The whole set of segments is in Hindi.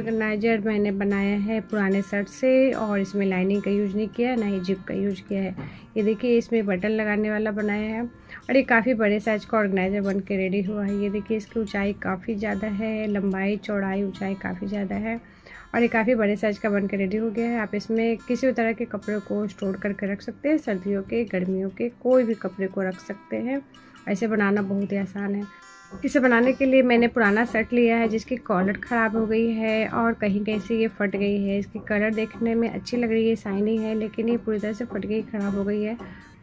ऑर्गेनाइजर मैंने बनाया है पुराने शर्ट से और इसमें लाइनिंग का यूज़ नहीं किया है, ना ही जिप का यूज़ किया है। ये देखिए इसमें बटन लगाने वाला बनाया है और ये काफ़ी बड़े साइज़ का ऑर्गेनाइजर बन के रेडी हुआ है। ये देखिए इसकी ऊंचाई काफ़ी ज़्यादा है, लंबाई चौड़ाई ऊंचाई काफ़ी ज़्यादा है और ये काफ़ी बड़े साइज़ का बन के रेडी हो गया है। आप इसमें किसी भी तरह के कपड़े को स्टोर करके रख सकते हैं, सर्दियों के गर्मियों के कोई भी कपड़े को रख सकते हैं। ऐसे बनाना बहुत ही आसान है। इसे बनाने के लिए मैंने पुराना शर्ट लिया है जिसकी कॉलर ख़राब हो गई है और कहीं कहीं से ये फट गई है। इसकी कलर देखने में अच्छी लग रही है, शाइनी है, लेकिन ये पूरी तरह से फट गई, ख़राब हो गई है।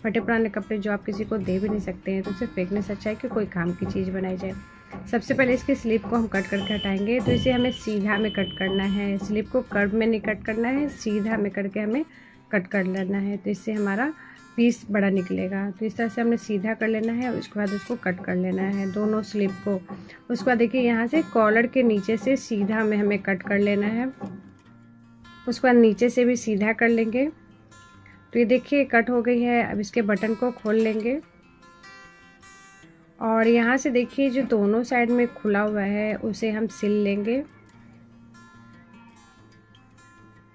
फटे पुराने कपड़े जो आप किसी को दे भी नहीं सकते हैं, तो उसे फेंकने से अच्छा है कि कोई काम की चीज़ बनाई जाए। सबसे पहले इसकी स्लीव को हम कट करके हटाएंगे। तो इसे हमें सीधा में कट करना है, स्लीव को कर्व में नहीं कट करना है, सीधा में करके हमें कट कर लेना है। तो इससे हमारा पीस बड़ा निकलेगा। तो इस तरह से हमने सीधा कर लेना है और उसके बाद उसको कट कर लेना है दोनों स्लीव को। उसके बाद देखिए यहाँ से कॉलर के नीचे से सीधा में हमें कट कर लेना है, उसके बाद नीचे से भी सीधा कर लेंगे। तो ये देखिए कट हो गई है। अब इसके बटन को खोल लेंगे और यहाँ से देखिए जो दोनों साइड में खुला हुआ है उसे हम सिल लेंगे।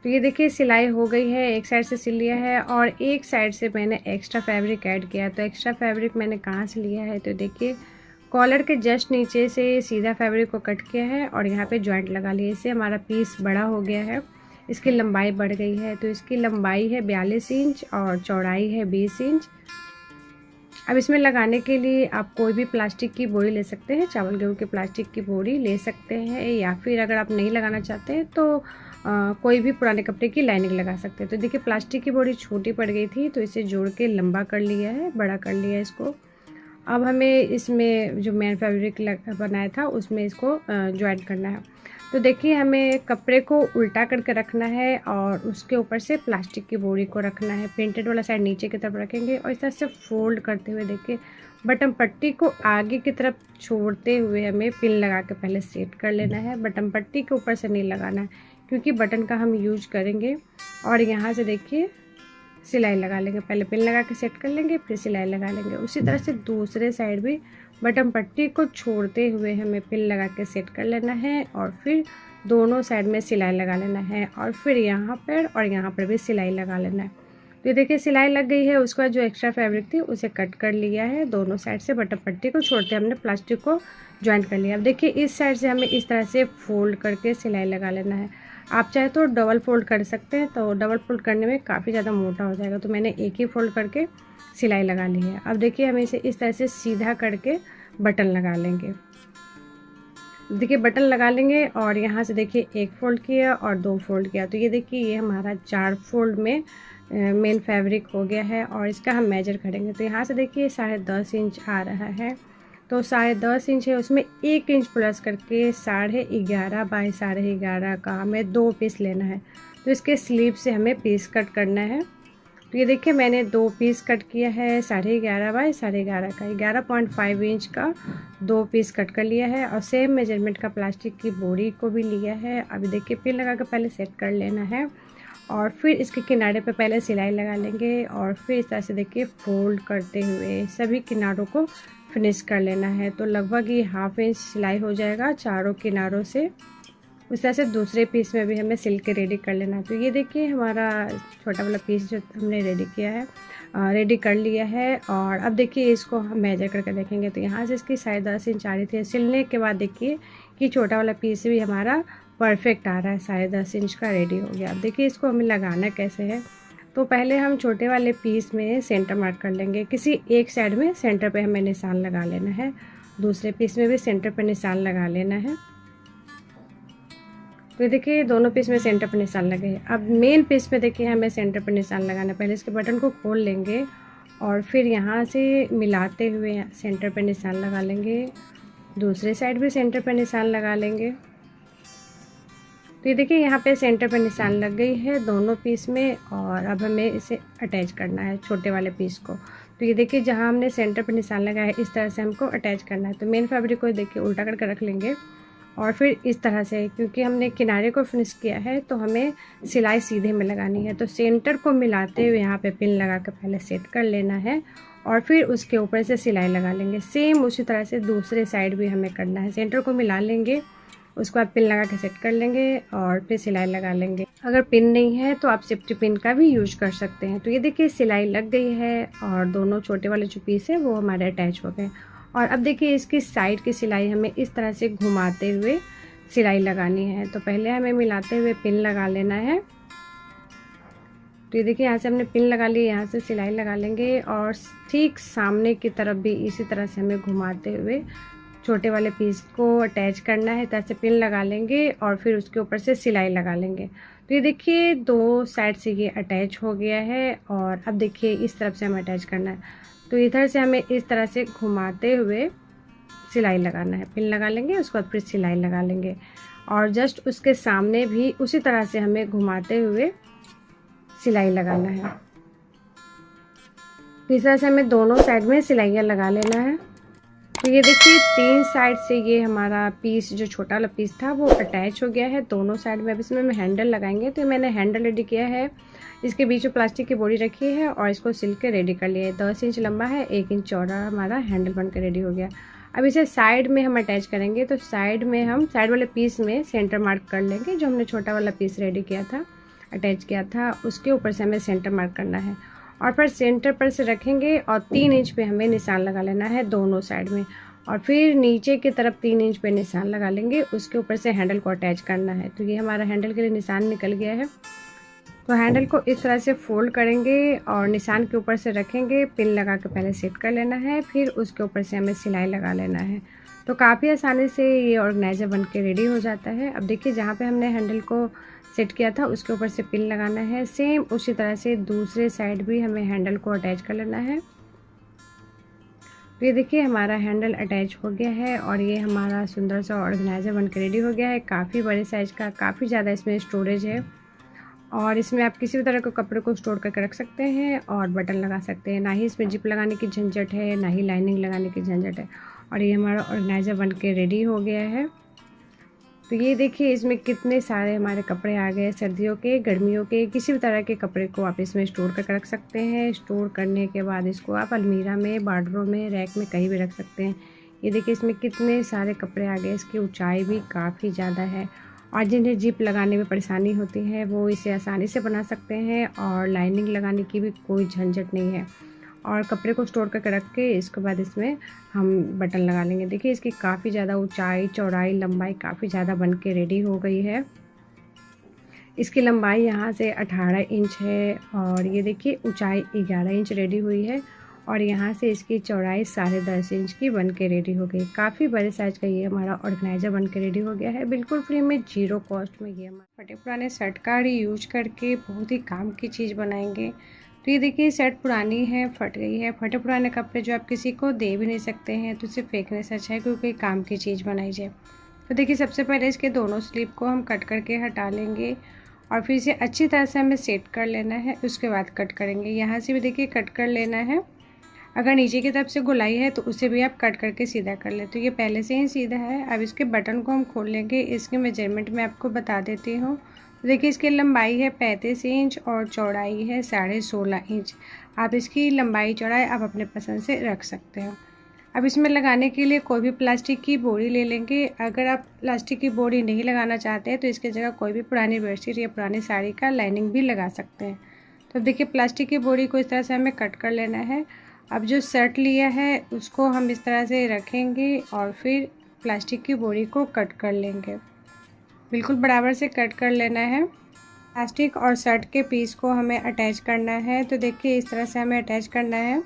तो ये देखिए सिलाई हो गई है, एक साइड से सिल लिया है और एक साइड से मैंने एक्स्ट्रा फैब्रिक ऐड किया। तो एक्स्ट्रा फैब्रिक मैंने कहाँ से लिया है, तो देखिए कॉलर के जस्ट नीचे से सीधा फैब्रिक को कट किया है और यहाँ पे जॉइंट लगा लिया। इससे हमारा पीस बड़ा हो गया है, इसकी लंबाई बढ़ गई है। तो इसकी लंबाई है 42 इंच और चौड़ाई है 20 इंच। अब इसमें लगाने के लिए आप कोई भी प्लास्टिक की बोरी ले सकते हैं, चावल गेहूँ की प्लास्टिक की बोरी ले सकते हैं, या फिर अगर आप नहीं लगाना चाहते हैं तो कोई भी पुराने कपड़े की लाइनिंग लगा सकते हैं। तो देखिए प्लास्टिक की बोरी छोटी पड़ गई थी तो इसे जोड़ के लंबा कर लिया है, बड़ा कर लिया है इसको। अब हमें इसमें जो मेन फैब्रिक बनाया था उसमें इसको ज्वाइन करना है। तो देखिए हमें कपड़े को उल्टा करके रखना है और उसके ऊपर से प्लास्टिक की बोरी को रखना है। प्रिंटेड वाला साइड नीचे की तरफ रखेंगे और इस तरह से फोल्ड करते हुए देखिए बटन पट्टी को आगे की तरफ छोड़ते हुए हमें पिन लगा के पहले सेट कर लेना है। बटन पट्टी के ऊपर से नहीं लगाना है क्योंकि बटन का हम यूज करेंगे। और यहाँ से देखिए सिलाई लगा लेंगे, पहले पिन लगा के सेट कर लेंगे फिर सिलाई लगा लेंगे। उसी तरह से दूसरे साइड भी बटन पट्टी को छोड़ते हुए हमें पिन लगा के सेट कर लेना है और फिर दोनों साइड में सिलाई लगा लेना है और फिर यहाँ पर और यहाँ पर भी सिलाई लगा लेना है। तो ये देखिए सिलाई लग गई है। उसके बाद जो एक्स्ट्रा फैब्रिक थी उसे कट कर लिया है, दोनों साइड से बटन पट्टी को छोड़ते हमने प्लास्टिक को ज्वाइंट कर लिया। अब देखिए इस साइड से हमें इस तरह से फोल्ड करके सिलाई लगा लेना है। आप चाहे तो डबल फोल्ड कर सकते हैं, तो डबल फोल्ड करने में काफ़ी ज़्यादा मोटा हो जाएगा, तो मैंने एक ही फोल्ड करके सिलाई लगा ली है। अब देखिए हम इसे इस तरह से सीधा करके बटन लगा लेंगे। देखिए बटन लगा लेंगे और यहाँ से देखिए एक फ़ोल्ड किया और दो फोल्ड किया। तो ये देखिए ये हमारा 4 फोल्ड में मेन फैब्रिक हो गया है और इसका हम मेजर करेंगे। तो यहाँ से देखिए 10.5 इंच आ रहा है, तो 10.5 इंच है, उसमें 1 इंच प्लस करके 11.5 बाई 11.5 का हमें 2 पीस लेना है। तो इसके स्लीव से हमें पीस कट करना है। तो ये देखिए मैंने 2 पीस कट किया है 11.5 बाई 11.5 का, 11.5 इंच का 2 पीस कट कर लिया है और सेम मेजरमेंट का प्लास्टिक की बोरी को भी लिया है। अभी देखिए पिन लगा कर पहले सेट कर लेना है और फिर इसके किनारे पे पहले सिलाई लगा लेंगे और फिर इस तरह से देखिए फोल्ड करते हुए सभी किनारों को फिनिश कर लेना है। तो लगभग ये 1/2 इंच सिलाई हो जाएगा चारों किनारों से। उस तरह से दूसरे पीस में भी हमें सिल के रेडी कर लेना है। तो ये देखिए हमारा छोटा वाला पीस जो हमने रेडी किया है, रेडी कर लिया है। और अब देखिए इसको हम मेजर करके देखेंगे। तो यहाँ से इसकी 10.5 इंच आ रही थी, सिलने के बाद देखिए कि छोटा वाला पीस भी हमारा परफेक्ट आ रहा है, 10.5 इंच का रेडी हो गया। अब देखिए इसको हमें लगाना कैसे है। तो पहले हम छोटे वाले पीस में सेंटर मार्क कर लेंगे। किसी एक साइड में सेंटर पे हमें निशान लगा लेना है, दूसरे पीस में भी सेंटर पे निशान लगा लेना है। तो देखिए दोनों पीस में सेंटर पर निशान लगे। अब मेन पीस में देखिए हमें सेंटर पर निशान लगाना है। पहले इसके बटन को खोल लेंगे और फिर यहाँ से मिलाते हुए सेंटर पर निशान लगा लेंगे, दूसरे साइड भी सेंटर पर निशान लगा लेंगे। तो ये देखिए यहाँ पे सेंटर पर निशान लग गई है दोनों पीस में और अब हमें इसे अटैच करना है छोटे वाले पीस को। तो ये देखिए जहाँ हमने सेंटर पर निशान लगाया है इस तरह से हमको अटैच करना है। तो मेन फैब्रिक को देखिए उल्टा करके रख लेंगे और फिर इस तरह से, क्योंकि हमने किनारे को फिनिश किया है तो हमें सिलाई सीधे में लगानी है। तो सेंटर को मिलाते हुए यहाँ पे पिन लगा कर पहले सेट कर लेना है और फिर उसके ऊपर से सिलाई लगा लेंगे। सेम उसी तरह से दूसरे साइड भी हमें करना है। सेंटर को मिला लेंगे, उसके बाद पिन लगा के सेट कर लेंगे और फिर सिलाई लगा लेंगे। अगर पिन नहीं है तो आप सेफ्टी पिन का भी यूज कर सकते हैं। तो ये देखिए सिलाई लग गई है और दोनों छोटे वाले जो पीस है वो हमारे अटैच हो गए। और अब देखिए इसकी साइड की सिलाई हमें इस तरह से घुमाते हुए सिलाई लगानी है। तो पहले हमें मिलाते हुए पिन लगा लेना है। तो ये देखिए यहाँ से हमने पिन लगा ली, यहाँ से सिलाई लगा लेंगे और ठीक सामने की तरफ भी इसी तरह से हमें घुमाते हुए छोटे वाले पीस को अटैच करना है। तरह से पिन लगा लेंगे और फिर उसके ऊपर से सिलाई लगा लेंगे। तो ये देखिए दो साइड से ये अटैच हो गया है और अब देखिए इस तरफ से हमें अटैच करना है। तो इधर से हमें इस तरह से घुमाते हुए सिलाई लगाना है, पिन लगा लेंगे उसके बाद फिर सिलाई लगा लेंगे और जस्ट उसके सामने भी उसी तरह से हमें घुमाते हुए सिलाई लगाना है। इस तरह से हमें दोनों साइड में सिलाइयाँ लगा लेना है। तो ये देखिए 3 साइड से ये हमारा पीस जो छोटा वाला पीस था वो अटैच हो गया है दोनों साइड में। अब इसमें हम हैंडल लगाएंगे। तो मैंने हैंडल रेडी किया है, इसके बीच में प्लास्टिक की बोरी रखी है और इसको सिल के रेडी कर लिया है। 10 इंच लंबा है, 1 इंच चौड़ा हमारा हैंडल बनकर रेडी हो गया। अब इसे साइड में हम अटैच करेंगे। तो साइड में हम साइड वाले पीस में सेंटर मार्क कर लेंगे। जो हमने छोटा वाला पीस रेडी किया था, अटैच किया था, उसके ऊपर से हमें सेंटर मार्क करना है और फिर सेंटर पर से रखेंगे और 3 इंच पे हमें निशान लगा लेना है दोनों साइड में और फिर नीचे की तरफ 3 इंच पे निशान लगा लेंगे। उसके ऊपर से हैंडल को अटैच करना है। तो ये हमारा हैंडल के लिए निशान निकल गया है। तो हैंडल को इस तरह से फोल्ड करेंगे और निशान के ऊपर से रखेंगे, पिन लगा के पहले सेट कर लेना है, फिर उसके ऊपर से हमें सिलाई लगा लेना है। तो काफ़ी आसानी से ये ऑर्गेनाइज़र बन के रेडी हो जाता है। अब देखिए जहाँ पे हमने हैंडल को सेट किया था उसके ऊपर से पिन लगाना है। सेम उसी तरह से दूसरे साइड भी हमें हैंडल को अटैच कर लेना है। तो ये देखिए हमारा हैंडल अटैच हो गया है और ये हमारा सुंदर सा ऑर्गेनाइज़र बन के रेडी हो गया है। काफ़ी बड़े साइज़ का, काफ़ी ज़्यादा इसमें स्टोरेज है और इसमें आप किसी भी तरह के कपड़े को स्टोर करके रख सकते हैं और बटन लगा सकते हैं। ना ही इसमें जिप लगाने की झंझट है, ना ही लाइनिंग लगाने की झंझट है। और ये हमारा ऑर्गेनाइज़र बन के रेडी हो गया है। तो ये देखिए इसमें कितने सारे हमारे कपड़े आ गए, सर्दियों के, गर्मियों के, किसी भी तरह के कपड़े को आप इसमें स्टोर करके रख सकते हैं। स्टोर करने के बाद इसको आप अलमीरा में, वार्डरोब में, रैक में, कहीं भी रख सकते हैं। ये देखिए इसमें कितने सारे कपड़े आ गए। इसकी ऊंचाई भी काफ़ी ज़्यादा है और जिन्हें जिप लगाने में परेशानी होती है वो इसे आसानी से बना सकते हैं और लाइनिंग लगाने की भी कोई झंझट नहीं है। और कपड़े को स्टोर करके रख के इसके बाद इसमें हम बटन लगा लेंगे। देखिए इसकी काफ़ी ज़्यादा ऊंचाई, चौड़ाई, लंबाई काफ़ी ज़्यादा बन के रेडी हो गई है। इसकी लंबाई यहाँ से 18 इंच है और ये देखिए ऊंचाई 11 इंच रेडी हुई है और यहाँ से इसकी चौड़ाई 10.5 इंच की बन के रेडी हो गई। काफ़ी बड़े साइज़ का ये हमारा ऑर्गेनाइज़र बन के रेडी हो गया है, बिल्कुल फ्री में, जीरो कॉस्ट में। ये हमारे फटे पुराने शर्ट का यूज करके बहुत ही काम की चीज़ बनाएंगे। तो ये देखिए शर्ट पुरानी है, फट गई है। फटे पुराने कपड़े जो आप किसी को दे भी नहीं सकते हैं तो उसे फेंकने से अच्छा है क्योंकि काम की चीज़ बनाई जाए। तो देखिए सबसे पहले इसके दोनों स्लीव को हम कट करके हटा लेंगे और फिर इसे अच्छी तरह से हमें सेट कर लेना है। उसके बाद कट करेंगे। यहाँ से भी देखिए कट कर लेना है। अगर नीचे की तरफ से गोलाई है तो उसे भी आप कट करके सीधा कर ले। तो ये पहले से ही सीधा है। अब इसके बटन को हम खोल लेंगे। इसके मेजरमेंट मैं आपको बता देती हूँ। तो देखिए इसकी लंबाई है 35 इंच और चौड़ाई है 16.5 इंच। आप इसकी लंबाई चौड़ाई आप अपने पसंद से रख सकते हैं। अब इसमें लगाने के लिए कोई भी प्लास्टिक की बोरी ले लेंगे। अगर आप प्लास्टिक की बोरी नहीं लगाना चाहते हैं तो इसकी जगह कोई भी पुरानी बेडशीट या पुरानी साड़ी का लाइनिंग भी लगा सकते हैं। तो देखिए प्लास्टिक की बोरी को इस तरह से हमें कट कर लेना है। अब जो शर्ट लिया है उसको हम इस तरह से रखेंगे और फिर प्लास्टिक की बोरी को कट कर लेंगे। बिल्कुल बराबर से कट कर लेना है। प्लास्टिक और शर्ट के पीस को हमें अटैच करना है। तो देखिए इस तरह से हमें अटैच करना है।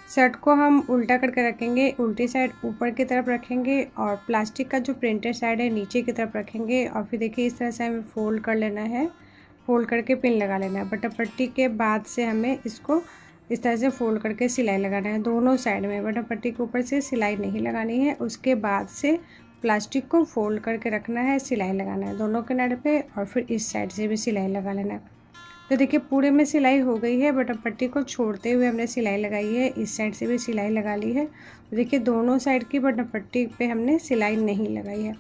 शर्ट को हम उल्टा करके रखेंगे, उल्टी साइड ऊपर की तरफ रखेंगे और प्लास्टिक का जो प्रिंटेड साइड है नीचे की तरफ रखेंगे और फिर देखिए इस तरह से हमें फोल्ड कर लेना है। फोल्ड करके पिन लगा लेना है। बटन पट्टी के बाद से हमें इसको इस तरह से फोल्ड करके सिलाई लगाना है दोनों साइड में। बटन पट्टी के ऊपर से सिलाई नहीं लगानी है। उसके बाद से प्लास्टिक को फोल्ड करके रखना है, सिलाई लगाना है दोनों किनारे पे और फिर इस साइड से भी सिलाई लगा लेना है। तो देखिए पूरे में सिलाई हो गई है। बटन पट्टी को छोड़ते हुए हमने सिलाई लगाई है। इस साइड से भी सिलाई लगा ली है। तो देखिए दोनों साइड की बटन पट्टी पे हमने सिलाई नहीं लगाई है।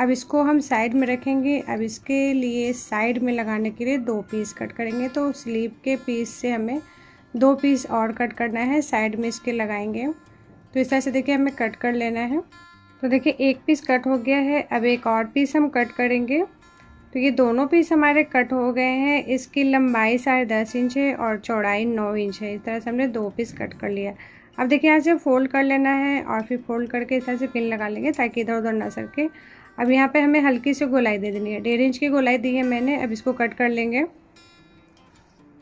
अब इसको हम साइड में रखेंगे। अब इसके लिए साइड में लगाने के लिए 2 पीस कट करेंगे। तो स्लीव के पीस से हमें 2 पीस और कट करना है, साइड में इसके लगाएंगे। तो इस तरह से देखिए हमें कट कर लेना है। तो देखिए एक पीस कट हो गया है। अब एक और पीस हम कट करेंगे। तो ये दोनों पीस हमारे कट हो गए हैं। इसकी लंबाई 10.5 इंच है और चौड़ाई 9 इंच है। इस तरह से हमने 2 पीस कट कर लिया। अब देखिए यहाँ से फ़ोल्ड कर लेना है और फिर फ़ोल्ड करके इस तरह से पिन लगा लेंगे ताकि इधर उधर ना सरके। अब यहाँ पे हमें हल्की सी गोलाई दे देनी है। 1.5 इंच की गोलाई दी है मैंने। अब इसको कट कर लेंगे।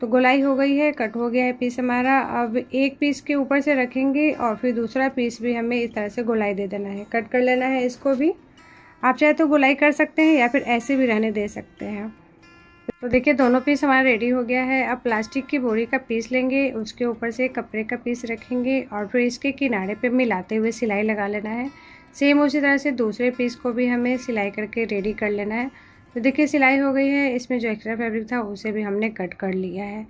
तो गोलाई हो गई है, कट हो गया है पीस हमारा। अब एक पीस के ऊपर से रखेंगे और फिर दूसरा पीस भी हमें इस तरह से गोलाई दे देना है, कट कर लेना है इसको भी। आप चाहे तो गोलाई कर सकते हैं या फिर ऐसे भी रहने दे सकते हैं। तो देखिए दोनों पीस हमारा रेडी हो गया है। अब प्लास्टिक की बोरी का पीस लेंगे, उसके ऊपर से कपड़े का पीस रखेंगे और फिर इसके किनारे पे मिलाते हुए सिलाई लगा लेना है। सेम उसी तरह से दूसरे पीस को भी हमें सिलाई करके रेडी कर लेना है। तो देखिए सिलाई हो गई है। इसमें जो एक्स्ट्रा फैब्रिक था उसे भी हमने कट कर लिया है।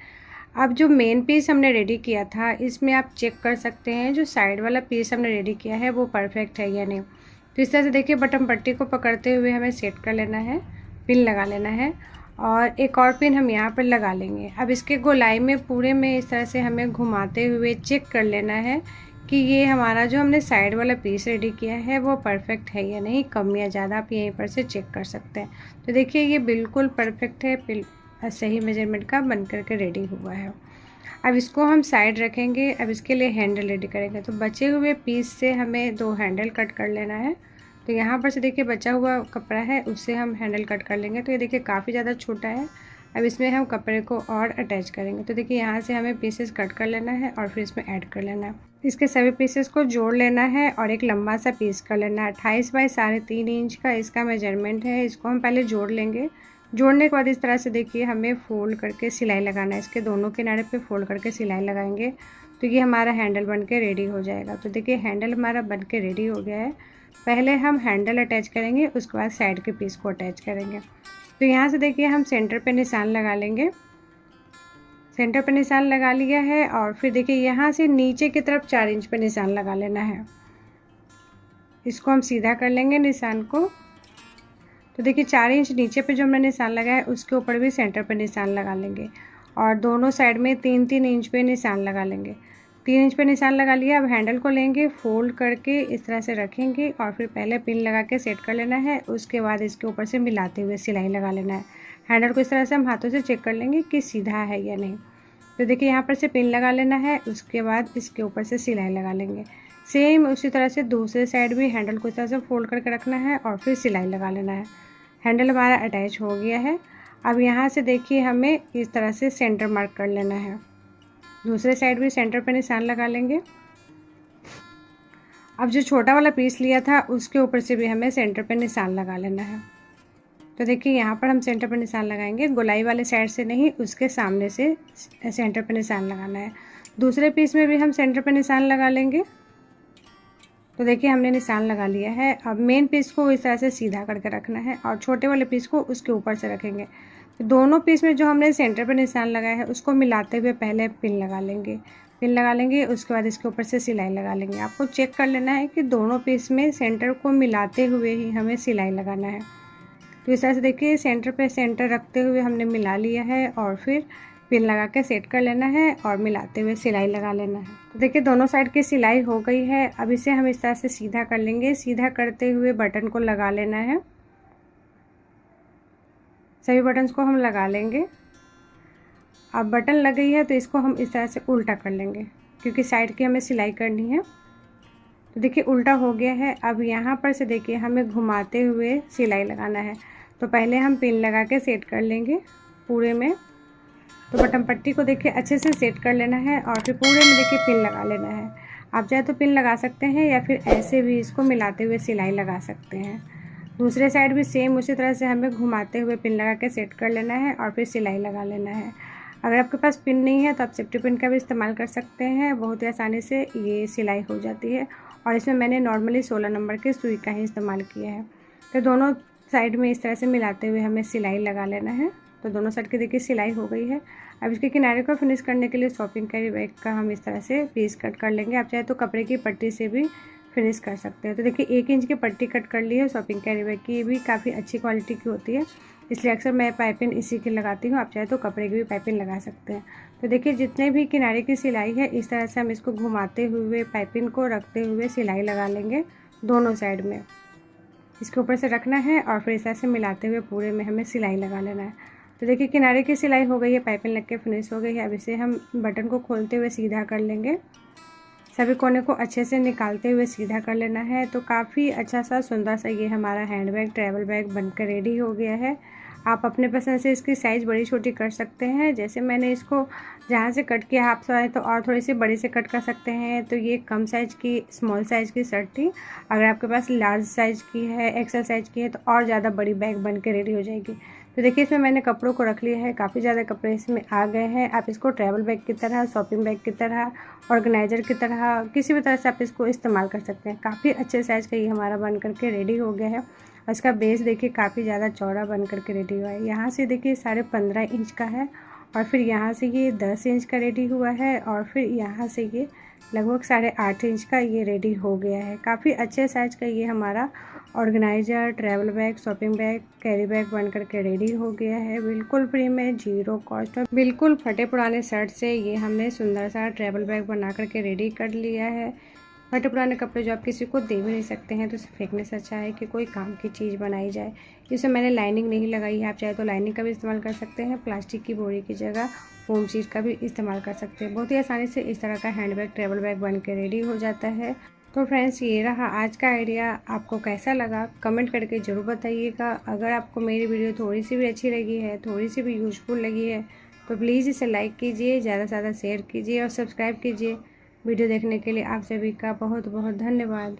अब जो मेन पीस हमने रेडी किया था, इसमें आप चेक कर सकते हैं जो साइड वाला पीस हमने रेडी किया है वो परफेक्ट है या नहीं। तो इस तरह से देखिए बटन पट्टी को पकड़ते हुए हमें सेट कर लेना है, पिन लगा लेना है और एक और पिन हम यहाँ पर लगा लेंगे। अब इसके गोलाई में पूरे में इस तरह से हमें घुमाते हुए चेक कर लेना है कि ये हमारा जो हमने साइड वाला पीस रेडी किया है वो परफेक्ट है या नहीं, कम या ज़्यादा आप यहीं पर से चेक कर सकते हैं। तो देखिए ये बिल्कुल परफेक्ट है, सही मेजरमेंट का बन करके रेडी हुआ है। अब इसको हम साइड रखेंगे। अब इसके लिए हैंडल रेडी करेंगे। तो बचे हुए पीस से हमें 2 हैंडल कट कर लेना है। तो यहाँ पर से देखिए बचा हुआ कपड़ा है, उससे हम हैंडल कट कर लेंगे। तो ये देखिए काफ़ी ज़्यादा छोटा है। अब इसमें हम कपड़े को और अटैच करेंगे। तो देखिए यहाँ से हमें पीसेस कट कर लेना है और फिर इसमें ऐड कर लेना है। इसके सभी पीसेस को जोड़ लेना है और एक लंबा सा पीस कर लेना है। 28 बाई 3.5 इंच का इसका मेजरमेंट है। इसको हम पहले जोड़ लेंगे। जोड़ने के बाद इस तरह से देखिए हमें फ़ोल्ड करके सिलाई लगाना है। इसके दोनों किनारे पे फ़ोल्ड करके सिलाई लगाएंगे तो ये हमारा हैंडल बन के रेडी हो जाएगा। तो देखिए हैंडल हमारा बन के रेडी हो गया है। पहले हम हैंडल अटैच करेंगे, उसके बाद साइड के पीस को अटैच करेंगे। तो यहाँ से देखिए हम सेंटर पे निशान लगा लेंगे। सेंटर पे निशान लगा लिया है और फिर देखिए यहाँ से नीचे की तरफ 4 इंच पे निशान लगा लेना है। इसको हम सीधा कर लेंगे निशान को। तो देखिए 4 इंच नीचे पे जो हमने निशान लगाया है उसके ऊपर भी सेंटर पे निशान लगा लेंगे और दोनों साइड में 3-3 इंच पे निशान लगा लेंगे। 3 इंच पे निशान लगा लिया। अब हैंडल को लेंगे, फोल्ड करके इस तरह से रखेंगे और फिर पहले पिन लगा के सेट कर लेना है। उसके बाद इसके ऊपर से मिलाते हुए सिलाई लगा लेना है। हैंडल को इस तरह से हम हाथों से चेक कर लेंगे कि सीधा है या नहीं। तो देखिए यहाँ पर से पिन लगा लेना है, उसके बाद इसके ऊपर से सिलाई लगा लेंगे। सेम उसी तरह से दूसरे साइड भी हैंडल को इस तरह से फोल्ड करके रखना है और फिर सिलाई लगा लेना है। हैंडल हमारा अटैच हो गया है। अब यहाँ से देखिए हमें इस तरह से सेंटर मार्क कर लेना है। दूसरे साइड भी सेंटर पे निशान लगा लेंगे। अब जो छोटा वाला पीस लिया था उसके ऊपर से भी हमें सेंटर पे निशान लगा लेना है। तो देखिए यहाँ पर हम सेंटर पर निशान लगाएंगे, गोलाई वाले साइड से नहीं, उसके सामने से सेंटर पर निशान लगाना है। दूसरे पीस में भी हम सेंटर पर निशान लगा लेंगे। तो देखिए हमने निशान लगा लिया है। अब मेन पीस को इस तरह से सीधा करके रखना है और छोटे वाले पीस को उसके ऊपर से रखेंगे। तो दोनों पीस में जो हमने सेंटर पर निशान लगाया है उसको मिलाते हुए पहले पिन लगा लेंगे। पिन लगा लेंगे, उसके बाद इसके ऊपर से सिलाई लगा लेंगे। आपको चेक कर लेना है कि दोनों पीस में सेंटर को मिलाते हुए ही हमें सिलाई लगाना है। तो इस तरह से देखिए सेंटर पे सेंटर रखते हुए हमने मिला लिया है और फिर पिन लगा के सेट कर लेना है और मिलाते हुए सिलाई लगा लेना है। तो देखिए दोनों साइड की सिलाई हो गई है। अब इसे हम इस तरह से सीधा कर लेंगे। सीधा करते हुए बटन को लगा लेना है। सभी बटन्स को हम लगा लेंगे। अब बटन लग गई है तो इसको हम इस तरह से उल्टा कर लेंगे क्योंकि साइड की हमें सिलाई करनी है। तो देखिए उल्टा हो गया है। अब यहाँ पर से देखिए हमें घुमाते हुए सिलाई लगाना है। तो पहले हम पिन लगा के सेट कर लेंगे पूरे में। तो बटन पट्टी को देखिए अच्छे से सेट कर लेना है और फिर पूरे में देखिए पिन लगा लेना है। आप चाहे तो पिन लगा सकते हैं या फिर ऐसे भी इसको मिलाते हुए सिलाई लगा सकते हैं। दूसरे साइड भी सेम उसी तरह से हमें घुमाते हुए पिन लगा के सेट कर लेना है और फिर सिलाई लगा लेना है। अगर आपके पास पिन नहीं है तो आप सेफ्टी पिन का भी इस्तेमाल कर सकते हैं। बहुत ही आसानी से ये सिलाई हो जाती है और इसमें मैंने नॉर्मली 16 नंबर के सुई का ही इस्तेमाल किया है। तो दोनों साइड में इस तरह से मिलाते हुए हमें सिलाई लगा लेना है। तो दोनों साइड की देखिए सिलाई हो गई है। अब इसके किनारे को फिनिश करने के लिए शॉपिंग कैरी बैग का हम इस तरह से पीस कट कर लेंगे। आप चाहे तो कपड़े की पट्टी से भी फिनिश कर सकते हैं। तो देखिए 1 इंच की पट्टी कट कर ली है शॉपिंग कैरी बैग की। ये भी काफ़ी अच्छी क्वालिटी की होती है, इसलिए अक्सर मैं पाइपिंग इसी की लगाती हूँ। आप चाहे तो कपड़े की भी पाइपिंग लगा सकते हैं। तो देखिए जितने भी किनारे की सिलाई है इस तरह से हम इसको घुमाते हुए पाइपिंग को रखते हुए सिलाई लगा लेंगे। दोनों साइड में इसके ऊपर से रखना है और फिर इस ऐसे मिलाते हुए पूरे में हमें सिलाई लगा लेना है। तो देखिए किनारे की सिलाई हो गई है, पाइपिंग लग के फिनिश हो गई है। अब इसे हम बटन को खोलते हुए सीधा कर लेंगे, सभी कोने को अच्छे से निकालते हुए सीधा कर लेना है। तो काफ़ी अच्छा सा सुंदर सा ये हमारा हैंडबैग ट्रैवल बैग बनकर रेडी हो गया है। आप अपने पसंद से इसकी साइज़ बड़ी छोटी कर सकते हैं। जैसे मैंने इसको जहाँ से कट किया हाफ साइज तो और थोड़ी सी बड़ी से कट कर सकते हैं। तो ये कम साइज़ की स्मॉल साइज़ की शर्ट थी। अगर आपके पास लार्ज साइज़ की है, एक्सेल साइज़ की है तो और ज़्यादा बड़ी बैग बन के रेडी हो जाएगी। तो देखिए इसमें मैंने कपड़ों को रख लिया है, काफ़ी ज़्यादा कपड़े इसमें आ गए हैं। आप इसको ट्रैवल बैग की तरह, शॉपिंग बैग की तरह, ऑर्गेनाइज़र की तरह किसी भी तरह से आप इसको इस्तेमाल कर सकते हैं। काफ़ी अच्छे साइज़ का ये हमारा बन करके रेडी हो गया है। और इसका बेस देखिए काफ़ी ज़्यादा चौड़ा बन करके रेडी हुआ है। यहाँ से देखिए 15.5 इंच का है और फिर यहाँ से ये 10 इंच का रेडी हुआ है और फिर यहाँ से ये लगभग 8.5 इंच का ये रेडी हो गया है। काफ़ी अच्छे साइज़ का ये हमारा organiser, travel bag, shopping bag, carry bag बन करके रेडी हो गया है। बिल्कुल फ्री में, जीरो कॉस्ट में, बिल्कुल फटे पुराने शर्ट से ये हमने सुंदर सा ट्रैवल बैग बना करके रेडी कर लिया है। फटे पुराने कपड़े जो आप किसी को दे भी नहीं सकते हैं तो उसे फेंकने से अच्छा है कि कोई काम की चीज़ बनाई जाए। इसमें मैंने लाइनिंग नहीं लगाई है, आप चाहे तो लाइनिंग का भी इस्तेमाल कर सकते हैं। प्लास्टिक की बोरी की जगह फोम शीट का भी इस्तेमाल कर सकते हैं। बहुत ही आसानी से इस तरह का हैंडबैग ट्रैवल बैग बन के रेडी हो जाता है। तो फ्रेंड्स ये रहा आज का आइडिया। आपको कैसा लगा कमेंट करके ज़रूर बताइएगा। अगर आपको मेरी वीडियो थोड़ी सी भी अच्छी लगी है, थोड़ी सी भी यूज़फुल लगी है तो प्लीज़ इसे लाइक कीजिए, ज़्यादा से ज़्यादा शेयर कीजिए और सब्सक्राइब कीजिए। वीडियो देखने के लिए आप सभी का बहुत बहुत धन्यवाद।